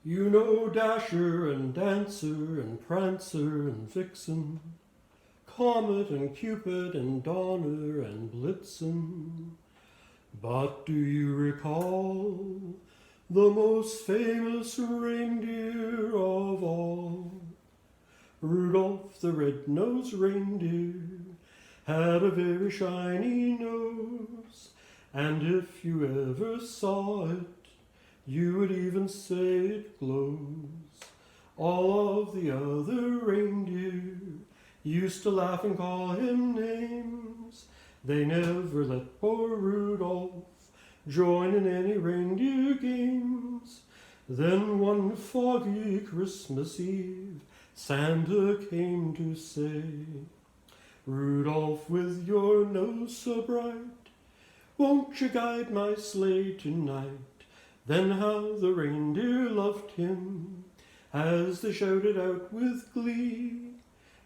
You know Dasher and Dancer and Prancer and Vixen, Comet and Cupid and Donner and Blitzen. But do you recall the most famous reindeer of all? Rudolph the red-nosed reindeer had a very shiny nose, and if you ever saw it, you would even say it glows. All of the other reindeer used to laugh and call him names. They never let poor Rudolph join in any reindeer games. Then one foggy Christmas Eve, Santa came to say, Rudolph, with your nose so bright, won't you guide my sleigh tonight? Then how the reindeer loved him as they shouted out with glee,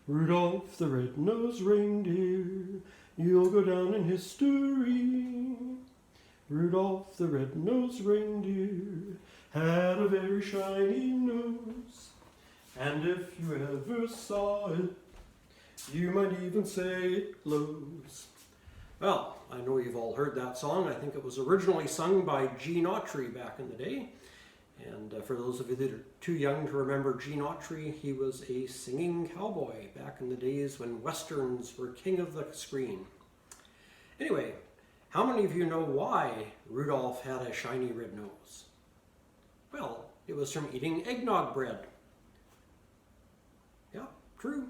Rudolph the red-nosed reindeer, you'll go down in history. Rudolph the red-nosed reindeer had a very shiny nose, and if you ever saw it, you might even say it glows. Well, I know you've all heard that song. I think it was originally sung by Gene Autry back in the day. And for those of you that are too young to remember Gene Autry, he was a singing cowboy back in the days when westerns were king of the screen. Anyway, how many of you know why Rudolph had a shiny red nose? Well, it was from eating eggnog bread. Yeah, true.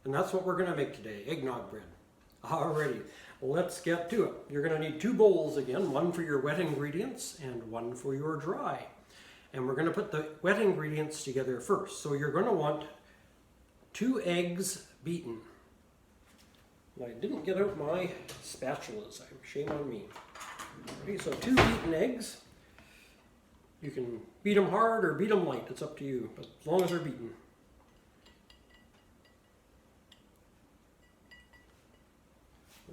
And that's what we're going to make today, eggnog bread. Alrighty, let's get to it. You're going to need 2 bowls again, one for your wet ingredients and one for your dry. And we're going to put the wet ingredients together first. So you're going to want 2 eggs beaten. I didn't get out my spatulas, shame on me. Okay, so 2 beaten eggs. You can beat them hard or beat them light, it's up to you, but as long as they're beaten.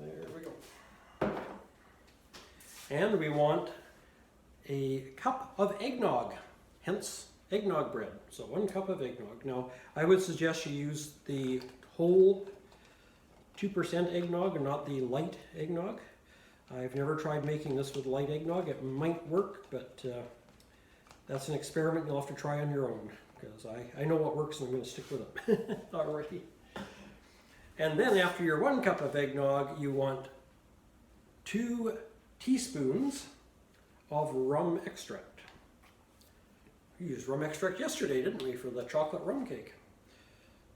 There we go. And we want a cup of eggnog, hence eggnog bread. So 1 cup of eggnog. Now, I would suggest you use the whole 2% eggnog and not the light eggnog. I've never tried making this with light eggnog. It might work, but that's an experiment you'll have to try on your own, because I know what works and I'm going to stick with it. Alrighty. And then after your 1 cup of eggnog, you want 2 teaspoons of rum extract. We used rum extract yesterday, didn't we, for the chocolate rum cake?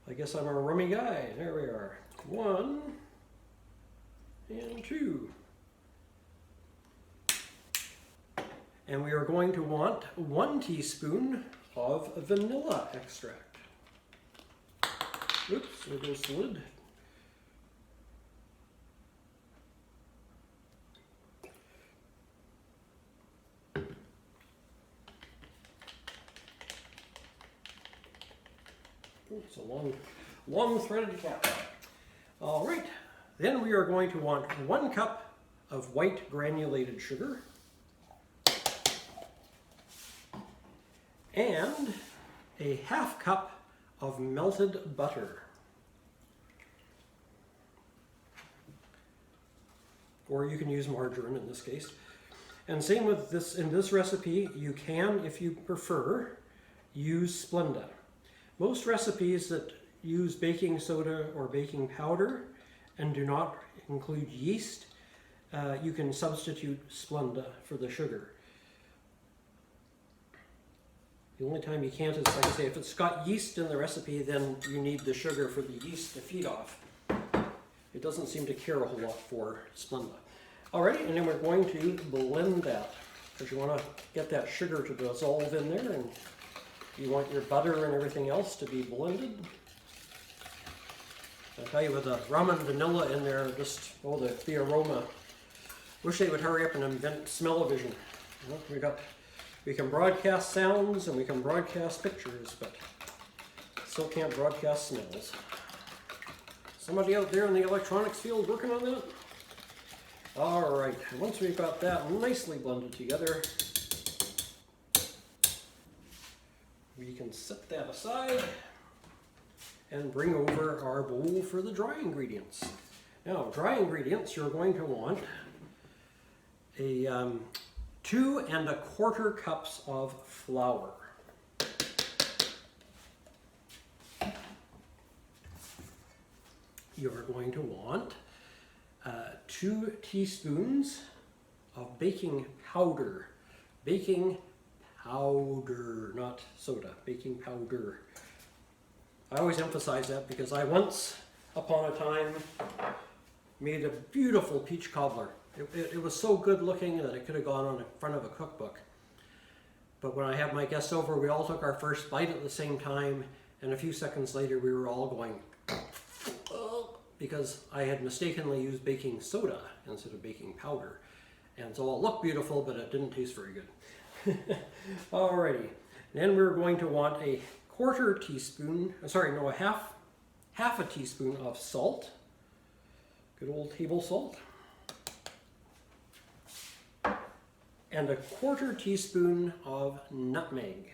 I guess I'm a rummy guy. There we are. 1 and 2. And we are going to want 1 teaspoon of vanilla extract. Oops, there goes the lid. It's a long threaded cap. All right, then we are going to want 1 cup of white granulated sugar and a ½ cup of melted butter. Or you can use margarine in this case. And same with this, in this recipe, you can, if you prefer, use Splenda. Most recipes that use baking soda or baking powder and do not include yeast, you can substitute Splenda for the sugar. The only time you can't is, like I say, if it's got yeast in the recipe, then you need the sugar for the yeast to feed off. It doesn't seem to care a whole lot for Splenda. Alright, and then we're going to blend that, because you want to get that sugar to dissolve in there, and you want your butter and everything else to be blended. I tell you, with the rum and vanilla in there, just, oh, the aroma. Wish they would hurry up and invent smell-o-vision. You know, we can broadcast sounds and we can broadcast pictures, but still can't broadcast smells. Somebody out there in the electronics field working on that? All right, once we've got that nicely blended together, set that aside and bring over our bowl for the dry ingredients. Now, dry ingredients, you're going to want a 2 1/4 cups of flour. You're going to want 2 teaspoons of baking powder. Baking powder, not soda, baking powder. I always emphasize that because I once upon a time made a beautiful peach cobbler. It was so good looking that it could have gone on the front of a cookbook. But when I had my guests over, we all took our first bite at the same time, and a few seconds later we were all going because I had mistakenly used baking soda instead of baking powder. And so it looked beautiful, but it didn't taste very good. Alrighty, then we're going to want a half a teaspoon of salt, good old table salt, and a 1/4 teaspoon of nutmeg.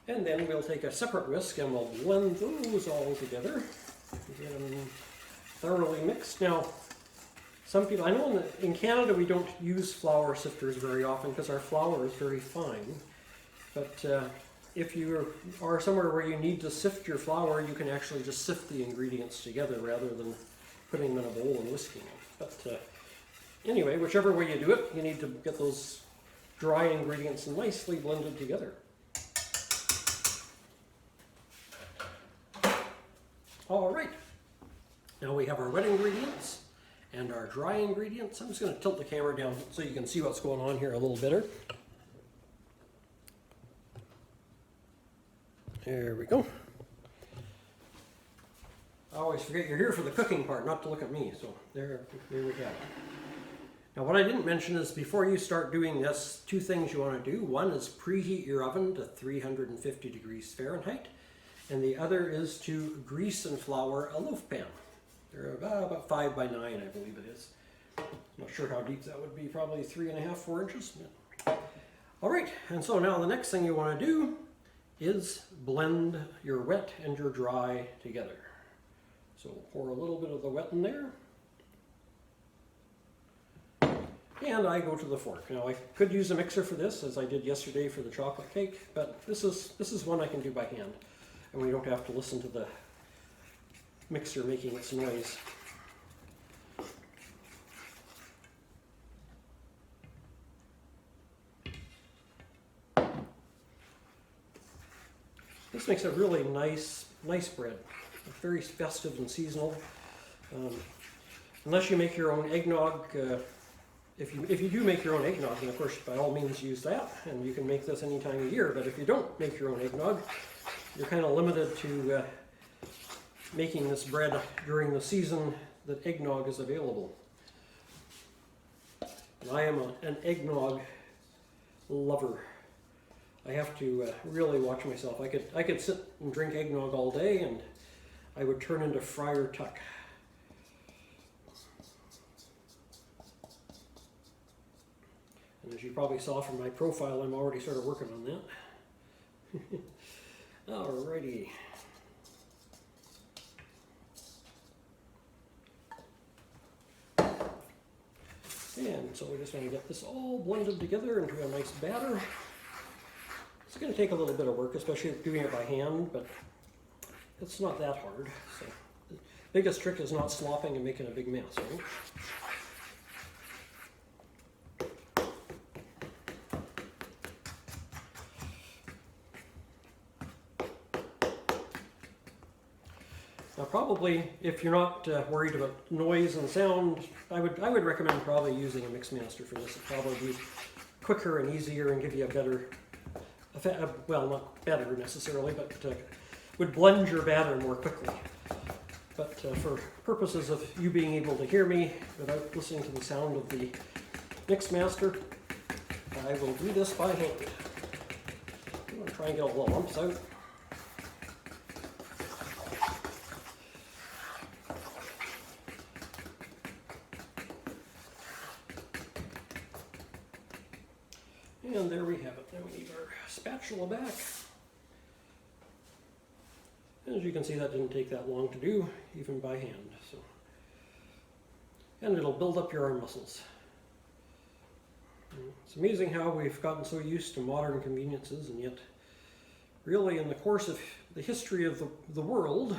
And then we'll take a separate whisk and we'll blend those all together, get them thoroughly mixed. Now, some people, I know in Canada we don't use flour sifters very often because our flour is very fine. But if you are somewhere where you need to sift your flour, you can actually just sift the ingredients together rather than putting them in a bowl and whisking them. But anyway, whichever way you do it, you need to get those dry ingredients nicely blended together. All right, now we have our wet ingredients and our dry ingredients. I'm just going to tilt the camera down so you can see what's going on here a little better. There we go. I always forget you're here for the cooking part, not to look at me. So there we have it. Now what I didn't mention is before you start doing this, 2 things you want to do. One is preheat your oven to 350 degrees Fahrenheit. And the other is to grease and flour a loaf pan. They're about 5 by 9, I believe it is. I'm not sure how deep that would be, probably 3.5, 4 inches. All right, and so now the next thing you want to do is blend your wet and your dry together. So pour a little bit of the wet in there. And I go to the fork. Now I could use a mixer for this, as I did yesterday for the chocolate cake, but this is one I can do by hand. And we don't have to listen to the mixer making its noise. This makes a really nice bread. Very festive and seasonal. Unless you make your own eggnog, if you do make your own eggnog, then of course by all means use that, and you can make this any time of year. But if you don't make your own eggnog, you're kind of limited to making this bread during the season that eggnog is available. And I am an eggnog lover. I have to really watch myself. I could sit and drink eggnog all day, and I would turn into Friar Tuck. And as you probably saw from my profile, I'm already sort of working on that. Alrighty. And so we just want to get this all blended together into a nice batter. It's going to take a little bit of work, especially doing it by hand, but it's not that hard. So the biggest trick is not slopping and making a big mess, right? Now probably, if you're not worried about noise and sound, I would recommend probably using a mix master for this. It'd probably be quicker and easier and give you a better, well, not better necessarily, but would blend your batter more quickly. But for purposes of you being able to hear me without listening to the sound of the mix master, I will do this by hand. I'm going to try and get all the lumps out. we have it. Then we need our spatula back. And as you can see, that didn't take that long to do, even by hand. So, and it'll build up your arm muscles. It's amazing how we've gotten so used to modern conveniences, and yet really in the course of the history of the world,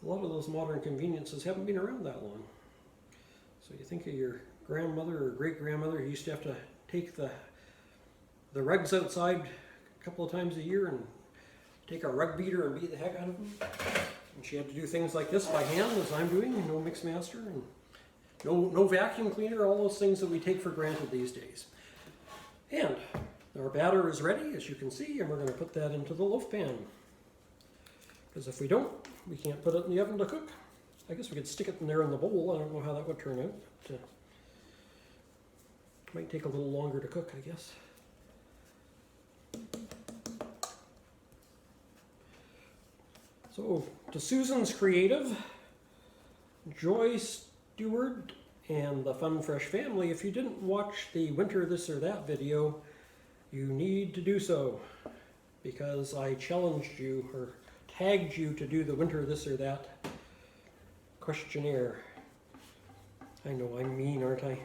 a lot of those modern conveniences haven't been around that long. So you think of your grandmother or great-grandmother who used to have to take the rugs outside a couple of times a year and take a rug beater and beat the heck out of them. And she had to do things like this by hand, as I'm doing, no Mixmaster, and no vacuum cleaner, all those things that we take for granted these days. And our batter is ready, as you can see, and we're going to put that into the loaf pan. Because if we don't, we can't put it in the oven to cook. I guess we could stick it in there in the bowl. I don't know how that would turn out. But, it might take a little longer to cook, I guess. So, to Susan's Creative, Joy Stewart, and the Fun Fresh family, if you didn't watch the Winter This or That video, you need to do so, because I challenged you, or tagged you to do the Winter This or That questionnaire. I know I'm mean, aren't I?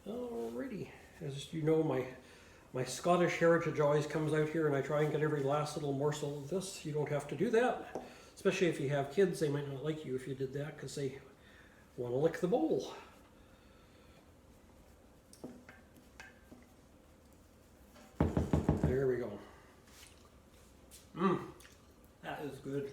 Alrighty, as you know, my Scottish heritage always comes out here, and I try and get every last little morsel of this. You don't have to do that, especially if you have kids. They might not like you if you did that, because they want to lick the bowl. There we go. That is good.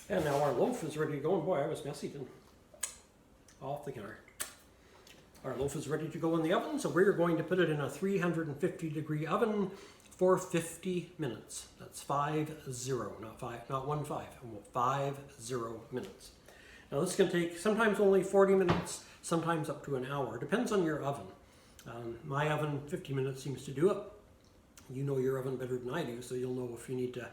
And now our loaf is ready to go. And boy, I was messy then. Off the counter. Our loaf is ready to go in the oven, so we're going to put it in a 350-degree oven for 50 minutes. That's 50, not 50 minutes. Now this can take sometimes only 40 minutes, sometimes up to an hour. Depends on your oven. My oven, 50 minutes seems to do it. You know your oven better than I do, so you'll know if you need to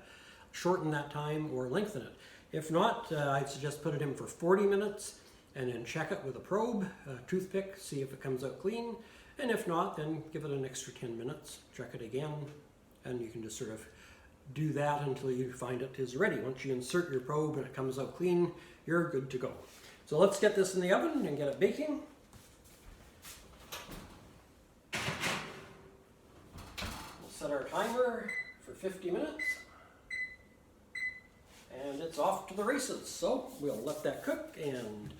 shorten that time or lengthen it. If not, I'd suggest put it in for 40 minutes and then check it with a probe, a toothpick, see if it comes out clean. And if not, then give it an extra 10 minutes, check it again, and you can just sort of do that until you find it is ready. Once you insert your probe and it comes out clean, you're good to go. So let's get this in the oven and get it baking. We'll set our timer for 50 minutes. And it's off to the races. So we'll let that cook, and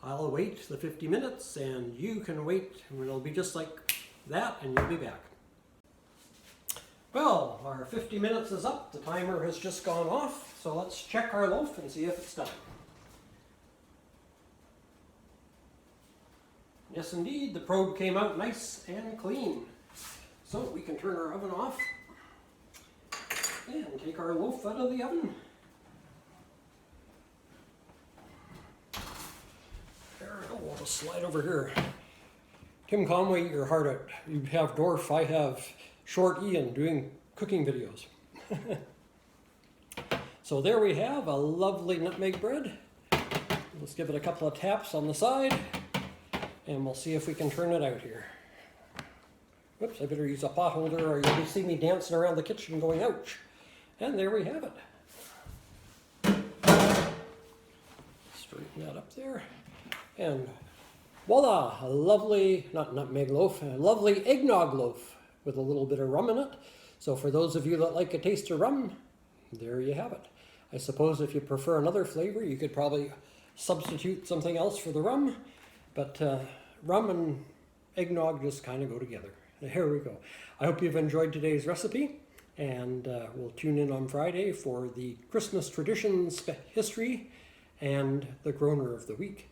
I'll wait the 50 minutes, and you can wait, and it'll be just like that, and you'll be back. Well, our 50 minutes is up. The timer has just gone off, so let's check our loaf and see if it's done. Yes, indeed, the probe came out nice and clean. So we can turn our oven off and take our loaf out of the oven. There we go, we'll just slide over here. Tim Conway, you're hard out. You have dwarf, I have short Ian doing cooking videos. So there we have a lovely nutmeg bread. Let's give it a couple of taps on the side, and we'll see if we can turn it out here. Whoops, I better use a pot holder or you'll see me dancing around the kitchen going, ouch. And there we have it. Straighten that up there. And voila, a lovely, not nutmeg loaf, a lovely eggnog loaf with a little bit of rum in it. So for those of you that like a taste of rum, there you have it. I suppose if you prefer another flavor, you could probably substitute something else for the rum, but rum and eggnog just kind of go together. There we go. I hope you've enjoyed today's recipe, and we'll tune in on Friday for the Christmas traditions history and the groaner of the week.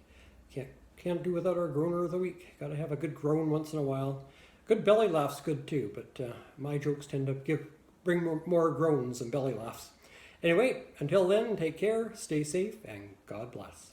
Can't do without our groaner of the week. Got to have a good groan once in a while. Good belly laughs good too, but my jokes tend to bring more groans than belly laughs. Anyway, until then, take care, stay safe, and God bless.